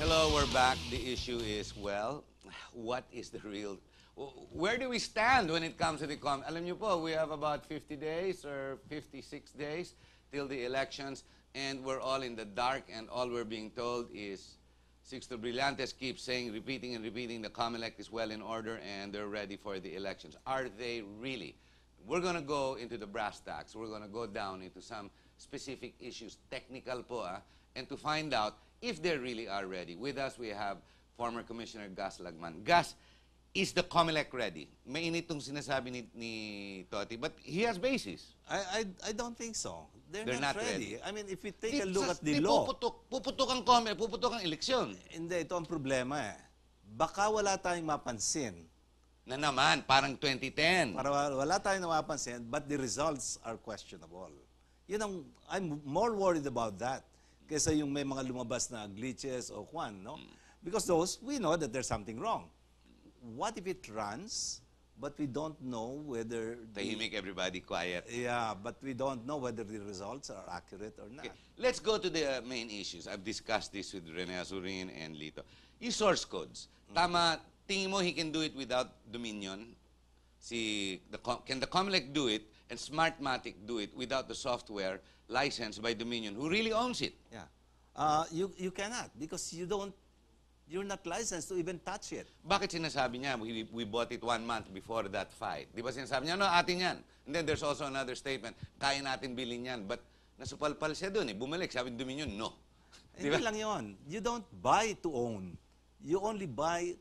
Hello, we're back. The issue is, well, what is the real... Where do we stand when it comes to the... Alam niyo po, we have about 50 days or 56 days till the elections, and we're all in the dark, and all we're being told is Sixto Brillantes keeps saying, repeating and repeating, the COMELEC is well in order and they're ready for the elections. Are they really? We're going to go into the brass tacks. We're going to go down into some specific issues, technical po, and to find out if they really are ready. With us, we have former Commissioner Gus Lagman. Gus, is the COMELEC ready? Mainit itong sinasabi ni Toti, but he has basis. I don't think so. They're not ready. I mean, if we take a look at the law... Puputok ang COMELEC, puputok ang eleksyon. Hindi, ito ang problema eh. Baka wala tayong mapansin. Na naman, parang 2010. Para wala tayong mapansin, but the results are questionable. You know, I'm more worried about that kaysa yung may mga lumabas na glitches o kwan, no? Because those, we know that there's something wrong. What if it runs, but we don't know whether... Tahimik, everybody quiet. Yeah, but we don't know whether the results are accurate or not. Okay. Let's go to the main issues. I've discussed this with Rene Azurin and Lito. Yung source codes. Tama, tingin mo he can do it without Dominion? Can the COMELEC do it and Smartmatic do it without the software licensed by Dominion, who really owns it? Yeah. You cannot because you're not licensed to even touch it. Bakit sinasabi niya, we bought it 1 month before that fight? Di ba sinasabi niya, no, atin yan. And then there's also another statement, kaya natin bilhin yan. But nasupalpal siya doon eh. Bumalik, sabi ni Dominion, no. Hindi lang yun. You don't buy to own. You only buy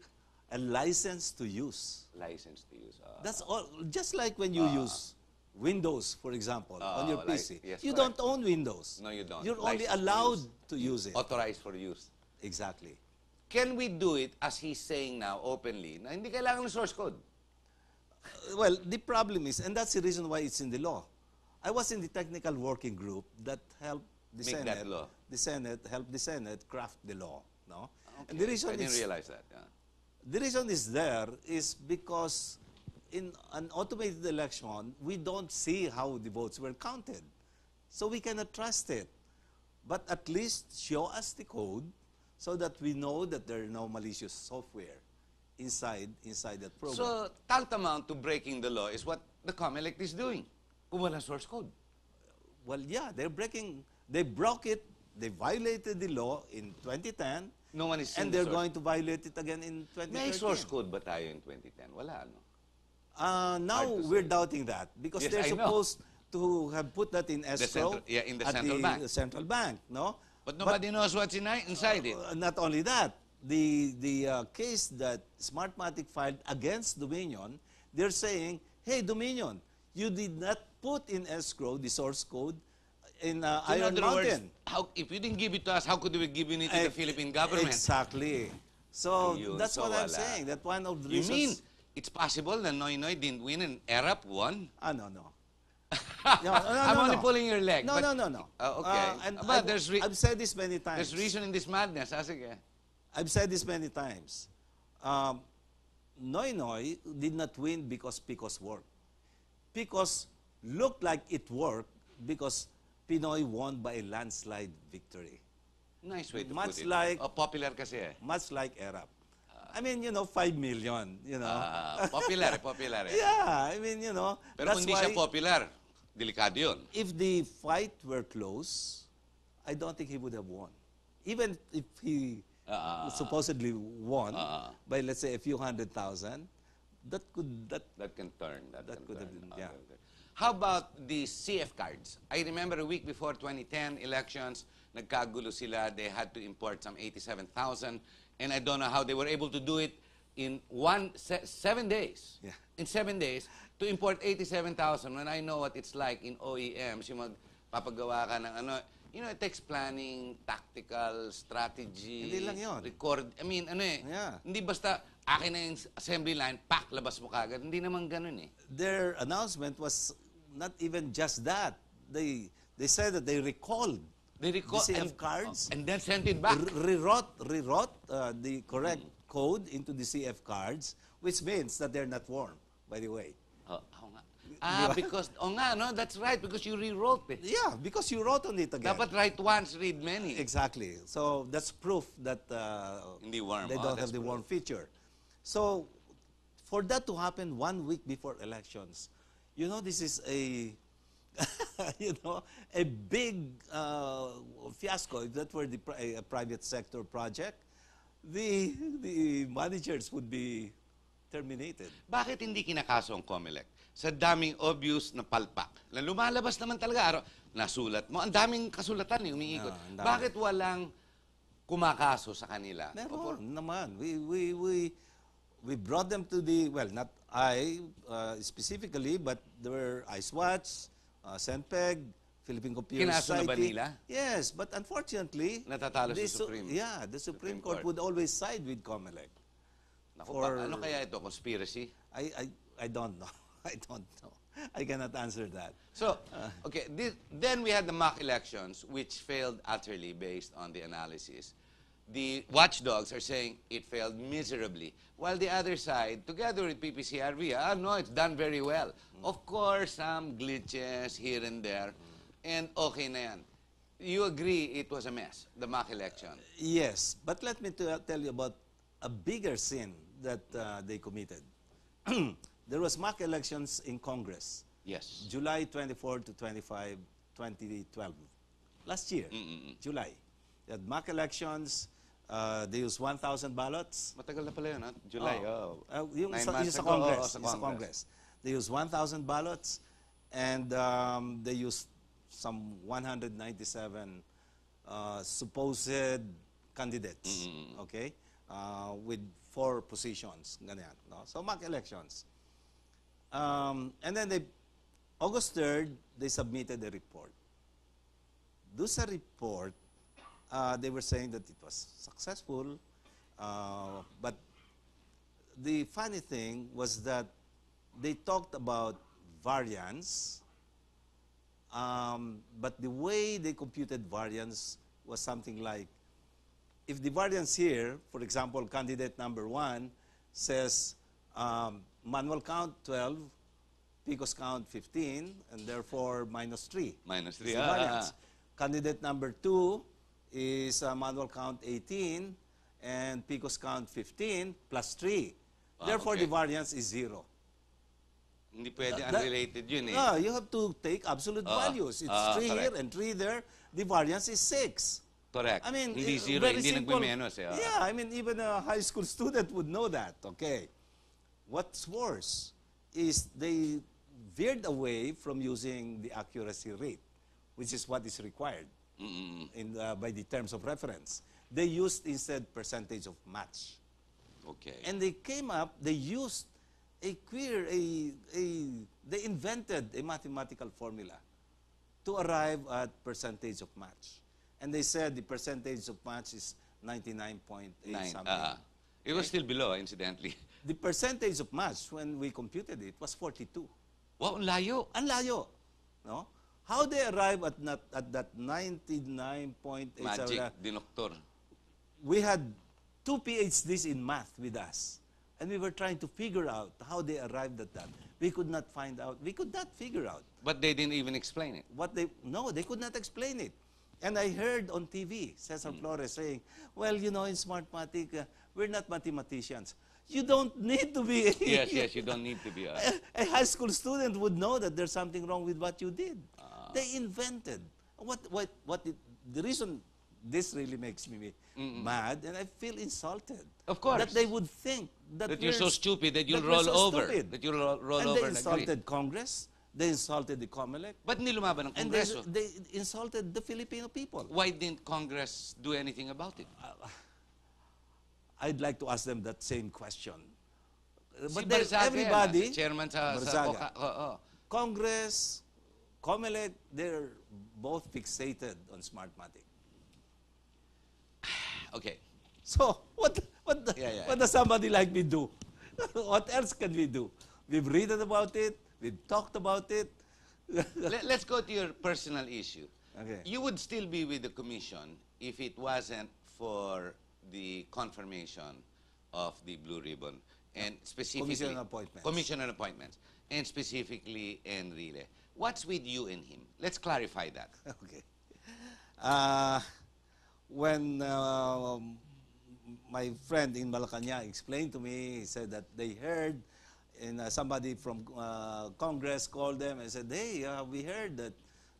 a license to use. License to use. That's all. Just like when you use Windows, for example, on your PC. Yes, you correct. don't own Windows. No, you don't. You're only License allowed to use it. Authorized for use. Exactly. Can we do it, as he's saying now, openly, na hindi kailangan ng source code? Well, the problem is, and that's the reason why it's in the law. I was in the technical working group that helped the Make Senate. that law. The Senate helped the Senate craft the law. No. Okay. And the reason I didn't realize that. Yeah. The reason is there is because in an automated election, we don't see how the votes were counted. So we cannot trust it. But at least show us the code so that we know that there are no malicious software inside that program. So, tantamount to breaking the law is what the COMELEC is doing. Kung wala source code. Well, yeah, they broke it, they violated the law in 2010, No one is seeing and the they're source. going to violate it again in 2013. May source code ba tayo in 2010? Wala, no? Now Hard to we're say. doubting that because Yes, they're I know. supposed to have put that in escrow in the at central bank. the central bank, no? But nobody knows what's inside it. Not only that, the case that Smartmatic filed against Dominion, they're saying, hey, Dominion, you did not put in escrow the source code in Iron in other Mountain. Words, if you didn't give it to us, how could we give it to the Philippine government? Exactly. So Ayun, that's so what I'm wala. saying. That one of the You reasons... mean it's possible that Noy Noy didn't win and ERAP won? No. I'm only pulling your leg. No. Okay. And But I've said this many times. There's reason in this madness. Sige. I've said this many times. Noy Noy did not win because PICOS worked. PICOS looked like it worked because Pinoy won by a landslide victory. Nice way to Much put it. like- Popular kasi eh. Much like ERAP. I mean, 5 million, Popular. Yeah, I mean, Pero that's kung hindi why siya popular, delikado yun. if the fight were close, I don't think he would have won. Even if he supposedly won by, let's say, a few 100,000, that That can turn. That could have been, yeah. How about the CF cards? I remember a week before 2010 elections, nagkagulo sila. They had to import some 87,000. And I don't know how they were able to do it in 7 days. Yeah. In 7 days, to import 87,000 when I know what it's like in OEMs, yung magpapagawa ka ng ano, it takes planning, tactical, strategy. Hindi lang yun. Record. I mean, Yeah. hindi basta akin na yung assembly line, pak, labas mo kagad. Hindi naman ganun eh. Their announcement was not even just that. They said that they recalled They the record CF cards, and then sent it back. rewrote the correct code into the CF cards, which means that they're not warm, by the way. Ako nga. Ah, because, oh nga, no, that's right, because you rewrote it. Yeah, because you wrote on it again. Dapat write once, read many. Exactly. So that's proof that Hindi worm. they Oh, don't that's have the proof. worm feature. So for that to happen 1 week before elections, you know, this is a, you know, a big fiasco. If that were a private sector project, the managers would be terminated. Bakit hindi kinakaso ang COMELEC? Sa daming obvious na palpak. Na lumalabas naman talaga, nasulat mo. Ang daming kasulatan umiikot. Ah, ang dami. Bakit walang kumakaso sa kanila? Meron naman. We brought them to the, well, not I specifically, but there were Ice Watch, Senpeg, Philippine Computer Kinaso na ba Society. nila? Yes, but unfortunately, Natatalo sa the Supreme. Yeah, the Supreme Court Court. would always side with COMELEC. Naku, For- ano kaya ito? Conspiracy? I don't know. I don't know. I cannot answer that. So, okay, then we had the mock elections, which failed utterly based on the analysis. The watchdogs are saying it failed miserably, while the other side, together with PPCRV, no, it's done very well. Of course, some glitches here and there, and okay na yan. You agree it was a mess, the mock election? Yes, but let me tell you about a bigger sin that they committed. There was mock elections in Congress, Yes. July 24 to 25, 2012. Last year, July. They had mock elections. They used 1,000 ballots. Matagal na pala yun, ha? July, Yung 9 sa, months sa ago, Congress. sa Yung sa Congress. They used 1,000 ballots, and they used some 197 supposed candidates, okay, with 4 positions, ganyan, no? So mock elections. And then August 3rd, they submitted a report. Do sa report, they were saying that it was successful, but the funny thing was that they talked about variance, but the way they computed variance was something like, if the variance here, for example, candidate number 1 says manual count 12, Picos count 15, and therefore minus 3. Minus Is 3, the variance. Candidate number 2 is manual count 18 and Picos count 15 plus 3. Therefore, okay. the variance is 0. Hindi pwede unrelated yun, eh. No, you have to take absolute values. It's 3 here correct. and 3 there. The variance is 6. Correct. I mean, hindi zero, very hindi simple. nagbimenos, eh. Yeah, I mean, even a high school student would know that. Okay. What's worse is they veered away from using the accuracy rate, which is what is required by the terms of reference. They used instead percentage of match. Okay. And they came up, they used they invented a mathematical formula to arrive at percentage of match. And they said the percentage of match is 99.8 something. It was still below, incidentally. The percentage of match, when we computed it, was 42. Wow, ang layo. Ang layo. No? How they arrive at that 99.8? Magic, dinoktor. We had 2 PhDs in math with us. And we were trying to figure out how they arrived at that. We could not find out. We could not figure out. But they didn't even explain it. No, they could not explain it. And I heard on TV, Cesar Flores saying, well, you know, in Smartmatic, we're not mathematicians. You don't need to be. Yes, you don't need to be. A high school student would know that there's something wrong with what you did. They invented. The reason this really makes me mad, and I feel insulted. Of course. That they would think that you're so stupid that you'll we're roll so over. stupid. That you'll roll And over they and agree. insulted Congress. They insulted the COMELEC. Ba't hindi lumaban ang And Kongreso? they insulted the Filipino people. Why didn't Congress do anything about it? I'd like to ask them that same question. Si But there's Barzaga, everybody, si chairman sa Barzaga. COCA. Congress, COMELEC, they're both fixated on Smartmatic. Okay. So what Yeah. does somebody like me do? What else can we do? We've written about it. We've talked about it. Let's go to your personal issue. Okay. You would still be with the commission if it wasn't for the confirmation of the Blue Ribbon and specifically Commission on appointments. Commission on appointments. and specifically Enrile. What's with you and him? Let's clarify that. Okay. Uh, when my friend in Malacanang explained to me, he said that they heard, and somebody from Congress called them and said, hey, we heard that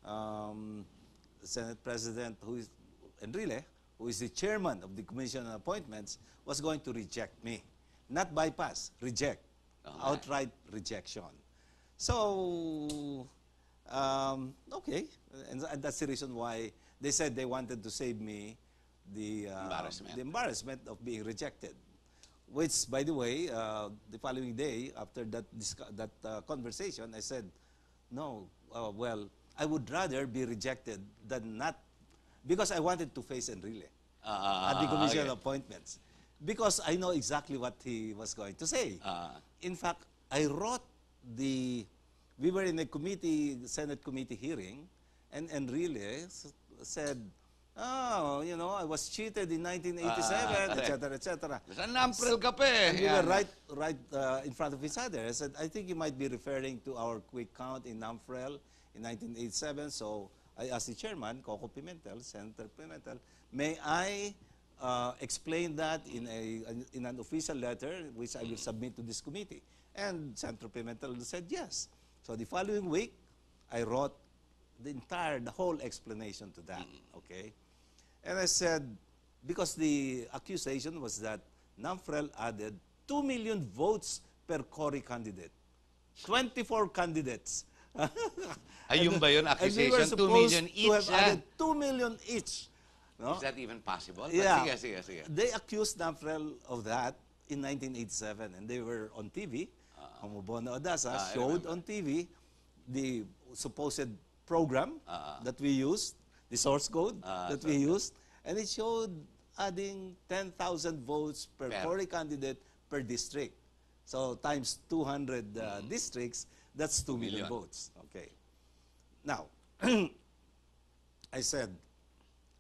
the Senate President, who is Enrile, who is the chairman of the Commission on Appointments, was going to reject me. Not bypass, reject. Outright rejection. So, okay, and that's the reason why they said they wanted to save me the embarrassment of being rejected. Which, by the way, the following day, after that conversation, I said, no, well, I would rather be rejected than not, because I wanted to face Enrile at the Commission on Appointments. Because I know exactly what he was going to say. In fact, I wrote we were in a Senate committee hearing, and Enrile said, oh, you know, I was cheated in 1987, etc., etc. Nampral ka pa eh. And we were right in front of each other. I said, I think you might be referring to our quick count in Namfrel in 1987. So I asked the chairman, Coco Pimentel, Senator Pimentel, may I explain that in an official letter, which I will submit to this committee? And Senator Pimentel said yes. So the following week, I wrote the whole explanation to that, okay? And I said, because the accusation was that Namfrel added 2 million votes per Cory candidate. 24 candidates. Ayun ba yun? Accusation, 2 million each? To have added 2 million each. No? Is that even possible? Yeah. But sige. They accused Namfrel of that in 1987, and they were on TV. Homobono Odasa showed on TV the supposed program that we used, the source code that we used, and it showed adding 10,000 votes per Cory candidate per district. So times 200 districts, that's 2 million votes. Okay. Now, I said,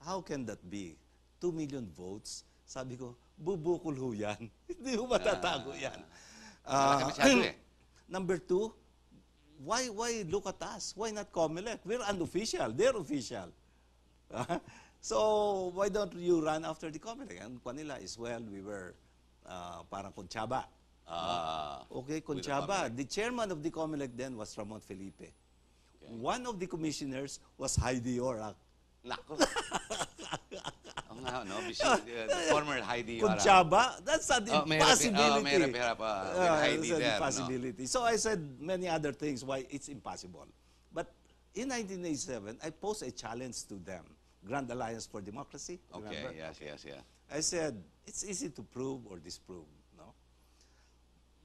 how can that be? 2 million votes? Sabi ko, bubukol ho yan. Hindi ho matatago yan. Number two, why look at us? Why not COMELEC? We're unofficial. They're official. So why don't you run after the COMELEC? And Manila is, well, we were parang Conchaba. Okay, Conchaba. The chairman of the COMELEC then was Ramon Felipe. Okay. One of the commissioners was Heidi Yorak. Nako. No, the former Heidi Yorak. Conchaba, that's an impossibility. May Heidi that's an there, impossibility. No? So I said many other things why it's impossible. But in 1987, I posed a challenge to them. Grand Alliance for Democracy. Okay, remember? yes. I said, it's easy to prove or disprove. No?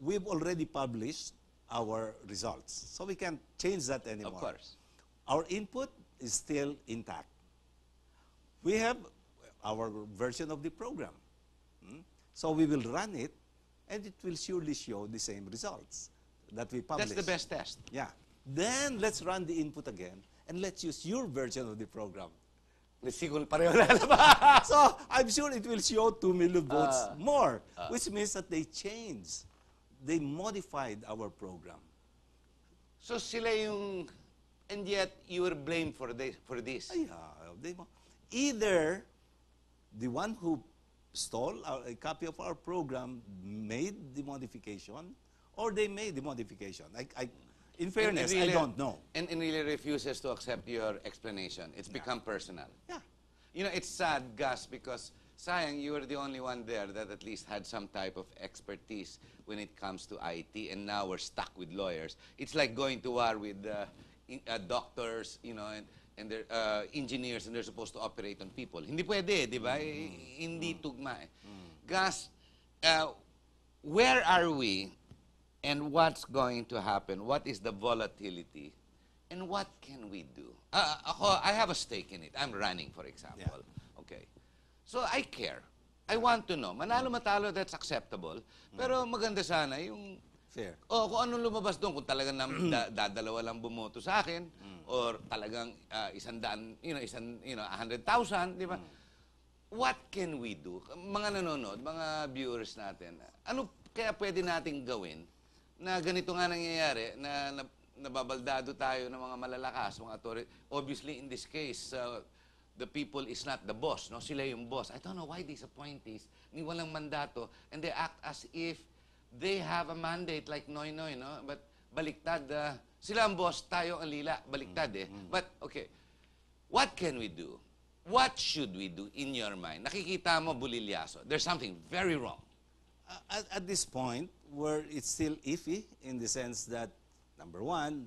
We've already published our results, so we can't change that anymore. Of course. Our input is still intact. We have our version of the program. So we will run it, and it will surely show the same results that we published. That's the best test. Yeah. Then let's run the input again, and let's use your version of the program. Siguro pareho lalabas. So I'm sure it will show 2 million votes more, which means that they changed. They modified our program. So sila yung, and yet you were blamed for this. Either the one who stole a copy of our program made the modification, or they made the modification. In fairness, I don't know. And really refuses to accept your explanation. It's become personal. Yeah. You know, it's sad, Gus, because sayang, you were the only one there that at least had some type of expertise when it comes to IT, and now we're stuck with lawyers. It's like going to war with doctors, you know, and they're engineers, and they're supposed to operate on people. Hindi pwede, di ba? Hindi tugma eh. Gus, where are we, and what's going to happen? What is the volatility, and what can we do? I have a stake in it. I'm running, for example. Yeah. Okay. So I care. I want to know. Manalo matalo, that's acceptable. Pero maganda sana yung fair. Kung anong lumabas doon, kung talagang dadalawa lang bumoto sa akin, or talagang 100,000, di ba? What can we do? Mga nanonood, mga viewers natin, ano kaya pwede nating gawin na ganito nga nangyayari, na nababaldado tayo ng mga malalakas, mga authority. Obviously, in this case, the people is not the boss, no? Sila yung boss. I don't know why these appointees, ni walang mandato, and they act as if they have a mandate like Noy Noy, no? But baliktad, sila ang boss, tayo ang lila. Baliktad eh. But, okay, what can we do? What should we do in your mind? Nakikita mo, bulilyaso. There's something very wrong. At this point, where it's still iffy in the sense that, number one,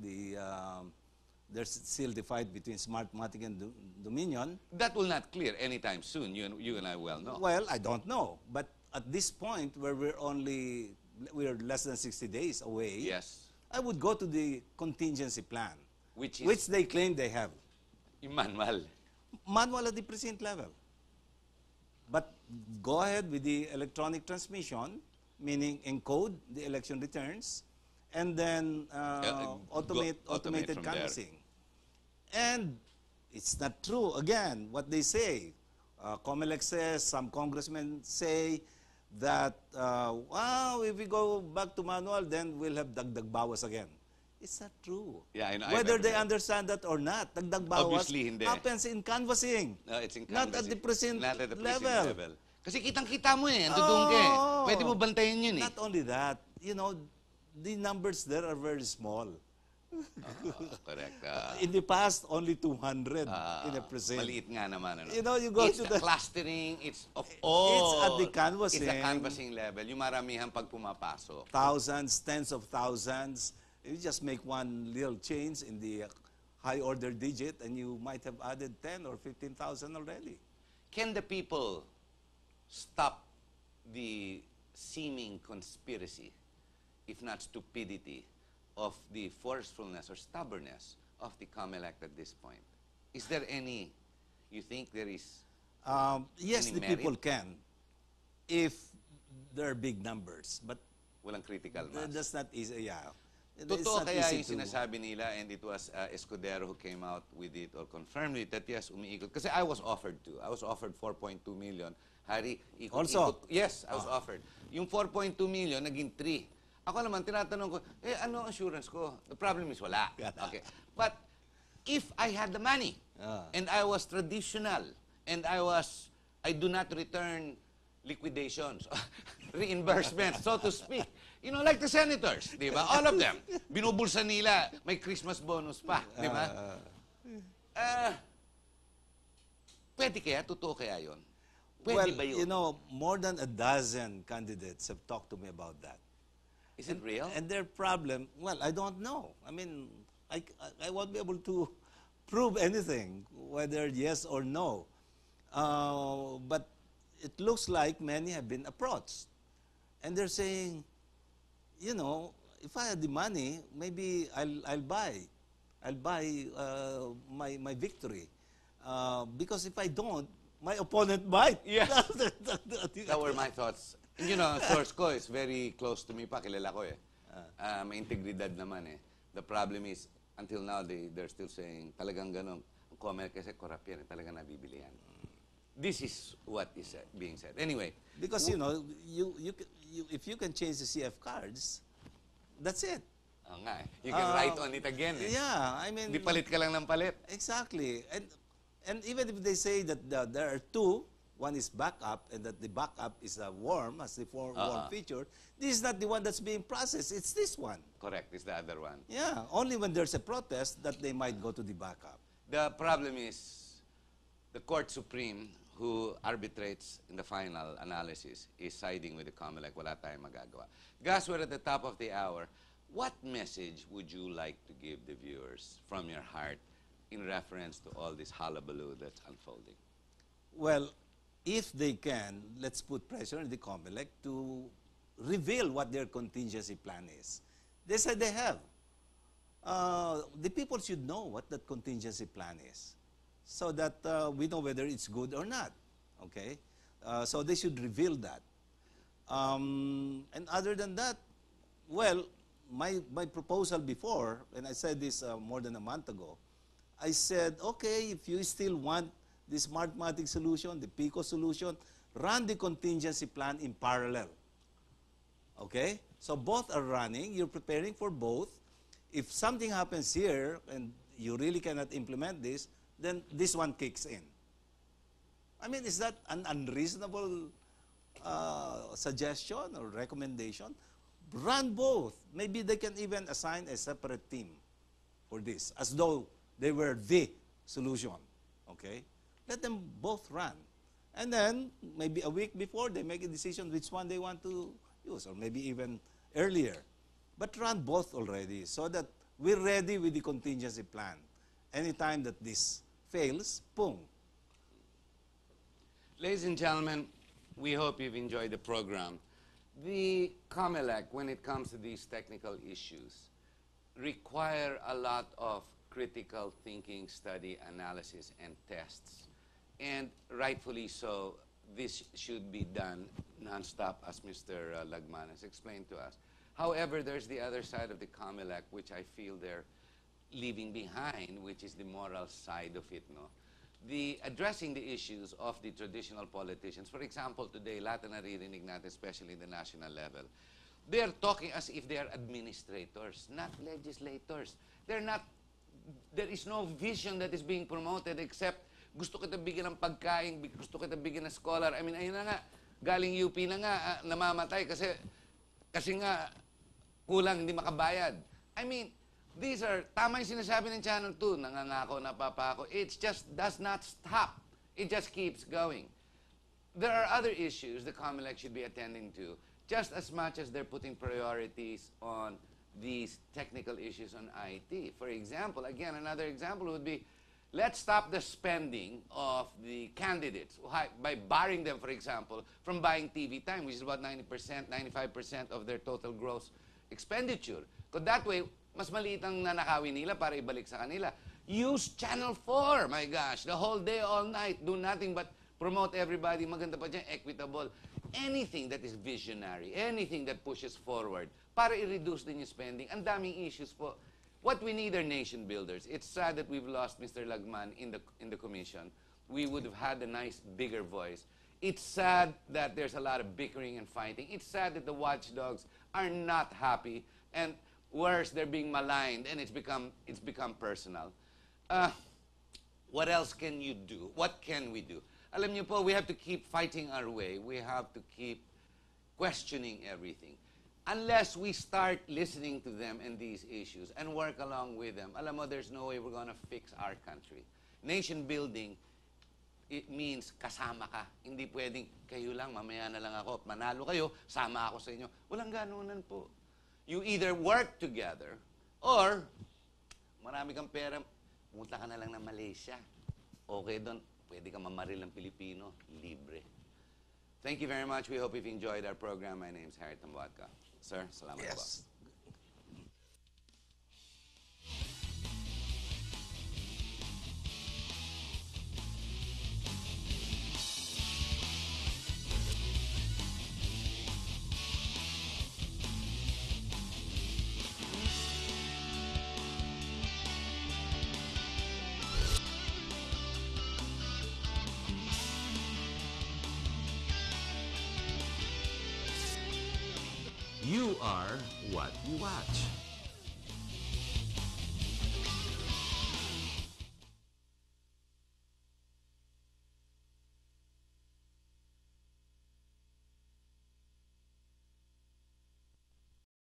there's still the fight between Smartmatic and Dominion. That will not clear anytime soon. You and I well know. Well, I don't know. But at this point, where we're less than 60 days away, Yes. I would go to the contingency plan, Which is which they claim they have. yung manual. Manual at the precinct level. But go ahead with the electronic transmission, meaning encode the election returns, and then automated from there. canvassing. And it's not true. Again, what they say, COMELEC says, some congressmen say that, wow, if we go back to manual, then we'll have dagdag bawas again. It's not true. Yeah, I know. Whether they understand that or not, dagdag bawas Obviously, hindi. happens in canvassing. No, it's in Not canvassing. at the precinct Not at the precinct level. level. Kasi kitang-kita mo eh, andudong ka eh. Oh. Pwede mo bantayan yun eh. Not only that, you know, the numbers there are very small. Correct. In the past, only 200 in a precinct. Maliit nga naman. Ano? You know, you go it's to the the... clustering, it's of all. It's at the canvassing. It's the canvassing level. Yung maramihan pag pumapasok. Thousands, tens of thousands. You just make one little change in the high order digit and you might have added 10 or 15,000 already. Can the people stop the seeming conspiracy, if not stupidity, of the forcefulness or stubbornness of the COMELEC at this point? Is there any, you think there is Yes, any the merit? people can, if there are big numbers. But Walang critical mass. that's not easy, yeah. It's Totoo not kaya easy yung to- sinasabi nila, and it was Escudero who came out with it or confirmed it, that yes, umiikot. Kasi I was offered to. I was offered 4.2 million. Hari, ikot, Also? ikot. Yes, I was offered. Yung 4.2 million, naging 3. Ako naman, tinatanong ko, ano ang assurance ko? The problem is wala. Okay. But if I had the money, and I was traditional, and I do not return liquidations, reimbursements, so to speak. You know, like the senators, di ba? All of them. Binubulsa nila, may Christmas bonus pa, di ba? Pwede kaya? Totoo kaya yun? Pwede Well, ba yun? you know, more than a dozen candidates have talked to me about that. Is it real? And their problem, well, I don't know. I mean, I won't be able to prove anything, whether yes or no. But it looks like many have been approached. And they're saying, you know, if I had the money, maybe I'll buy my victory. Because if I don't, my opponent might. Yes. That were my thoughts. You know, source ko is very close to me pa, kilala ko eh. May integridad naman eh. The problem is, until now, they're still saying, talagang ganon. Ang COMELEC kasi corrupt yan, talagang nabibili yan. This is what is being said. Anyway. Because, you know, if you can change the CF cards, that's it. Oo nga eh. You can write on it again eh. Yeah, I mean... Di palit ka lang ng palit. Exactly. And even if they say that there are two, one is backup, and that the backup is warm, as the warm feature, this is not the one that's being processed. It's this one. Correct, it's the other one. Yeah, only when there's a protest that they might go to the backup. The problem is, the Court Supreme, who arbitrates in the final analysis, is siding with the COMELEC. Wala tayong magagawa. Gus, we're at the top of the hour. What message would you like to give the viewers from your heart in reference to all this hullabaloo that's unfolding? Well, if they can, let's put pressure on the COMELEC to reveal what their contingency plan is. They said they have. The people should know what that contingency plan is, so that we know whether it's good or not. Okay? So they should reveal that. And other than that, well, my proposal before, and I said this more than a month ago, I said, okay, if you still want the Smartmatic solution, the PICO solution, run the contingency plan in parallel. Okay? So both are running. You're preparing for both. If something happens here and you really cannot implement this, then this one kicks in. I mean, is that an unreasonable suggestion or recommendation? Run both. Maybe they can even assign a separate team for this, as though they were the solution. Okay? Let them both run. And then, maybe a week before, they make a decision which one they want to use, or maybe even earlier. But run both already, so that we're ready with the contingency plan. Anytime that this fails, boom. Ladies and gentlemen, we hope you've enjoyed the program. The COMELEC, when it comes to these technical issues, require a lot of critical thinking, study, analysis, and tests. And rightfully so, this should be done nonstop, as Mr. Lagman has explained to us. However, there's the other side of the COMELEC, which I feel they're leaving behind, which is the moral side of it, no? The addressing the issues of the traditional politicians. For example, today, lahat na naririnig natin, especially in the national level, they are talking as if they are administrators, not legislators. They're not, there is no vision that is being promoted except gusto kita bigyan ng pagkain, gusto kita bigyan ng scholar. I mean, ayun na nga, galing UP na nga, namamatay kasi nga kulang, hindi makabayad. I mean, these are, tama yung sinasabi ng Channel 2, nangangako, napapako. It just does not stop. It just keeps going. There are other issues the COMELEC should be attending to, just as much as they're putting priorities on these technical issues on IT. For example, again, another example would be, let's stop the spending of the candidates by barring them, for example, from buying TV time, which is about 90%, 95% of their total gross expenditure. Because that way, mas maliit ang nanakawin nila para ibalik sa kanila. Use Channel 4, my gosh, the whole day, all night, do nothing but promote everybody. Maganda pa dyan, equitable. Anything that is visionary, anything that pushes forward para i-reduce din yung spending. Ang daming issues po. What we need are nation builders. It's sad that we've lost Mr. Lagman in the commission. We would have had a nice, bigger voice. It's sad that there's a lot of bickering and fighting. It's sad that the watchdogs are not happy, and worse, they're being maligned, and it's become personal. What else can you do? What can we do? Alam niyo po, we have to keep fighting our way. We have to keep questioning everything. Unless we start listening to them and these issues and work along with them, alam mo, there's no way we're gonna fix our country. Nation building, it means kasama ka. Hindi pwedeng, kayo lang, mamaya na lang ako. Manalo kayo, sama ako sa inyo. Walang ganunan po. You either work together, or marami kang pera, pumunta ka na lang ng Malaysia. Okay doon, pwede ka mamaril ng Pilipino, libre. Thank you very much. We hope you've enjoyed our program. My name is Harry Tambuadka. Sir, salamat po. Yes. You are what you watch.